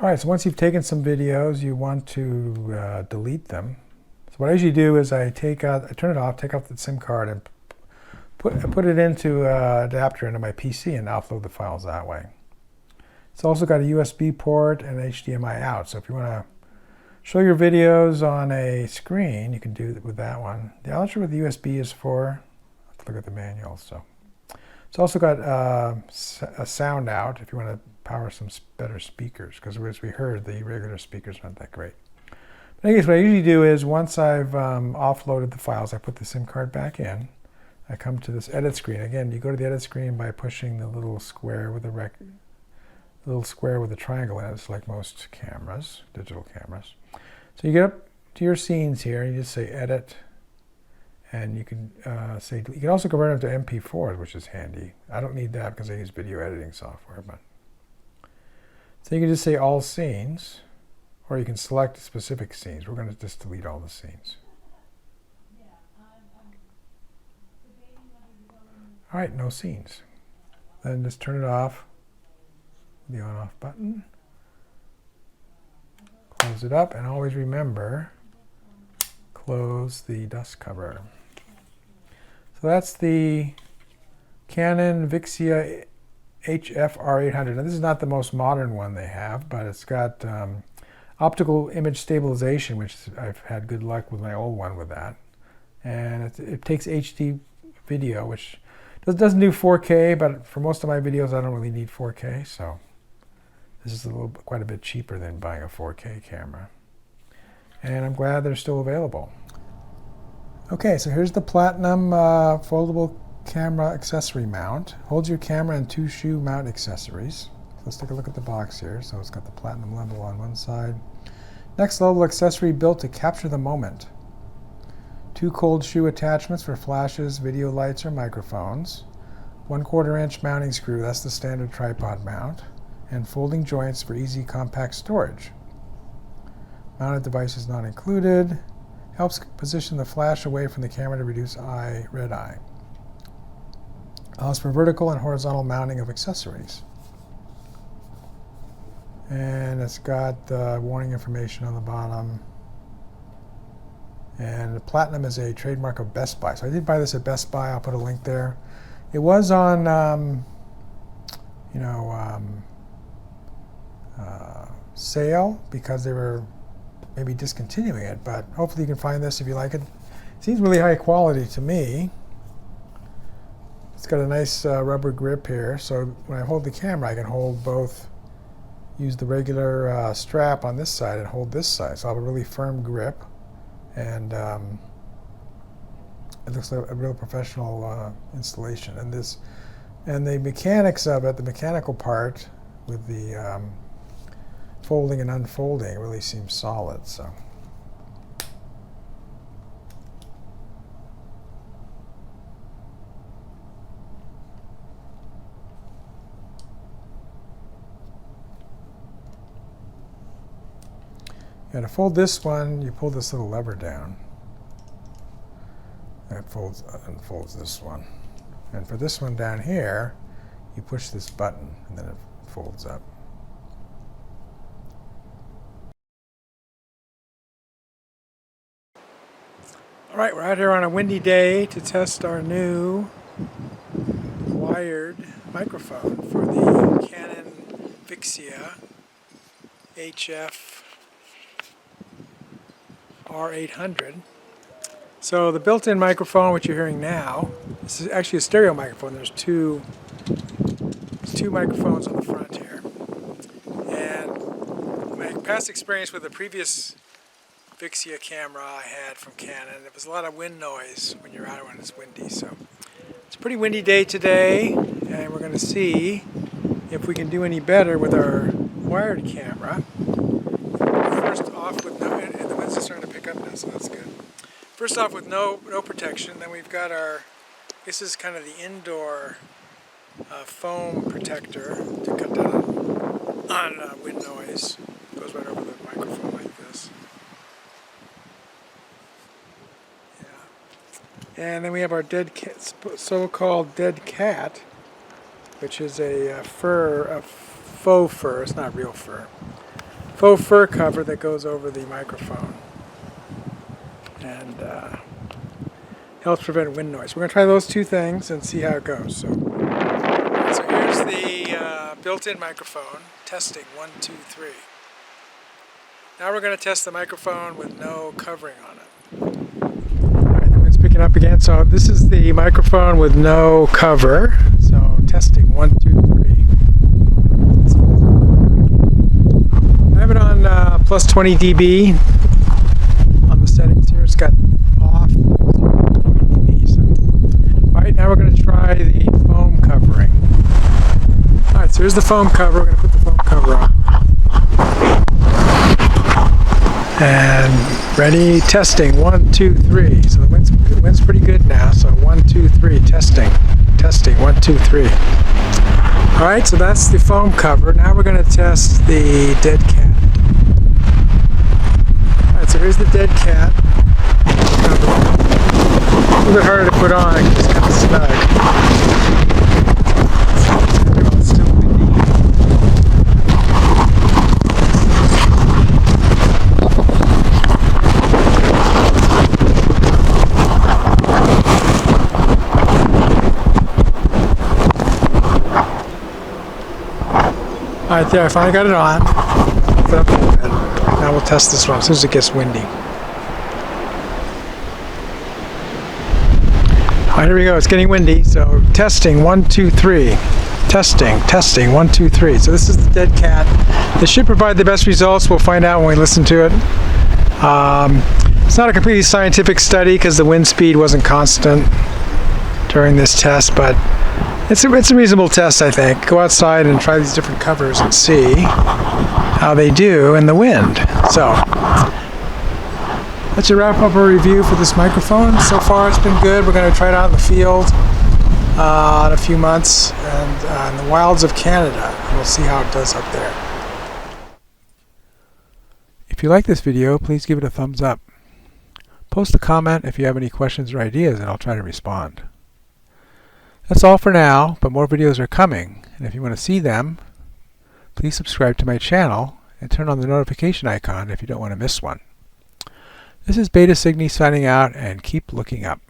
All right, so once you've taken some videos, you want to delete them. So what I usually do is I turn it off, take off the SIM card, and put it into an adapter into my PC and offload the files that way. It's also got a USB port and HDMI out. So if you want to show your videos on a screen, you can do it with that one. I'm not sure what the USB is for. Let's look at the manual. So it's also got a sound out if you want to power some better speakers, because as we heard, the regular speakers aren't that great. But anyways, what I usually do is once I've offloaded the files, I put the SIM card back in. I come to this edit screen. Again, you go to the edit screen by pushing the little square with the triangle in it. It's like most cameras, digital cameras. So you get up to your scenes here, and you just say edit, and you can you can also convert them to MP4s, which is handy. I don't need that because I use video editing software. But so you can just say all scenes, or you can select specific scenes. We're going to just delete all the scenes. All right, no scenes. Then just turn it off. The on-off button. Close it up, and always remember, close the dust cover. So that's the Canon VIXIA HF R800. Now this is not the most modern one they have, but it's got optical image stabilization, which I've had good luck with my old one with that. And it takes HD video, which doesn't do 4K, but for most of my videos I don't really need 4K, so this is quite a bit cheaper than buying a 4K camera. And I'm glad they're still available. Okay, so here's the Platinum Foldable Camera Accessory Mount. Holds your camera and 2 shoe mount accessories. Let's take a look at the box here. So it's got the Platinum level on one side. Next level accessory built to capture the moment. 2 cold shoe attachments for flashes, video lights, or microphones. 1/4 inch mounting screw, that's the standard tripod mount. And folding joints for easy compact storage. Mounted device is not included. Helps position the flash away from the camera to reduce red eye. Allows for vertical and horizontal mounting of accessories. And it's got warning information on the bottom. And Platinum is a trademark of BestBuy. So I did buy this at Best Buy. I'll put a link there. It was on, sale because they were maybe discontinuing it, but hopefully you can find this if you like it. It seems really high quality to me. It's got a nice rubber grip here, so when I hold the camera I can hold both, use the regular strap on this side and hold this side, so I'll have a really firm grip, and it looks like a real professional installation. And the mechanics of it, the mechanical part with the folding and unfolding, really seems solid. So to fold this one, you pull this little lever down. That unfolds this one. And for this one down here, you push this button, and then it folds up. All right, we're out here on a windy day to test our new wired microphone for the Canon VIXIA HF R800. So the built-in microphone, which you're hearing now, this is actually a stereo microphone. There's two microphones on the front here. And my past experience with the previous VIXIA camera I had from Canon, there was a lot of wind noise when you're out when it's windy. So it's a pretty windy day today, and we're going to see if we can do any better with our wired camera. First off with no, and the wind's starting to pick up now, so that's good. First off with no protection, then we've got our, this is kind of the indoor foam protector to cut down on wind noise. It goes right over the microphone like this. Yeah. And then we have our dead cat, so-called dead cat, which is a faux fur. It's not real fur. faux fur cover that goes over the microphone and helps prevent wind noise. We're going to try those two things and see how it goes. So here's the built-in microphone. Testing 1, 2, 3. Now we're going to test the microphone with no covering on it. Alright, the wind's picking up again. So this is the microphone with no cover. So testing 1, 2, 3. I have it on plus 20 dB on the settings here. It's got off 20 dB. So, alright, now we're going to try the foam covering. Alright, so here's the foam cover. We're going to put the foam cover on. And ready, testing, 1, 2, 3. So the wind's pretty good now. So 1, 2, 3, testing, 1, 2, 3. All right, so that's the foam cover. Now we're going to test the dead cat. All right, so here's the dead cat cover. A little bit harder to put on because it's kind of snug. It's still windy. Alright, there, I finally got it on. Put it up a little bit. Now we'll test this one as soon as it gets windy. Alright, here we go. It's getting windy. So testing, 1, 2, 3. Testing, 1, 2, 3. So this is the dead cat. This should provide the best results. We'll find out when we listen to it. It's not a completely scientific study because the wind speed wasn't constant during this test, but it's a reasonable test, I think. Go outside and try these different covers and see how they do in the wind. So that should wrap up our review for this microphone. So far it's been good. We're going to try it out in the field in a few months and in the wilds of Canada. We'll see how it does up there. If you like this video, please give it a thumbs up. Post a comment if you have any questions or ideas and I'll try to respond. That's all for now, but more videos are coming, and if you want to see them, please subscribe to my channel and turn on the notification icon if you don't want to miss one. This is Beta Cygni signing out, and keep looking up.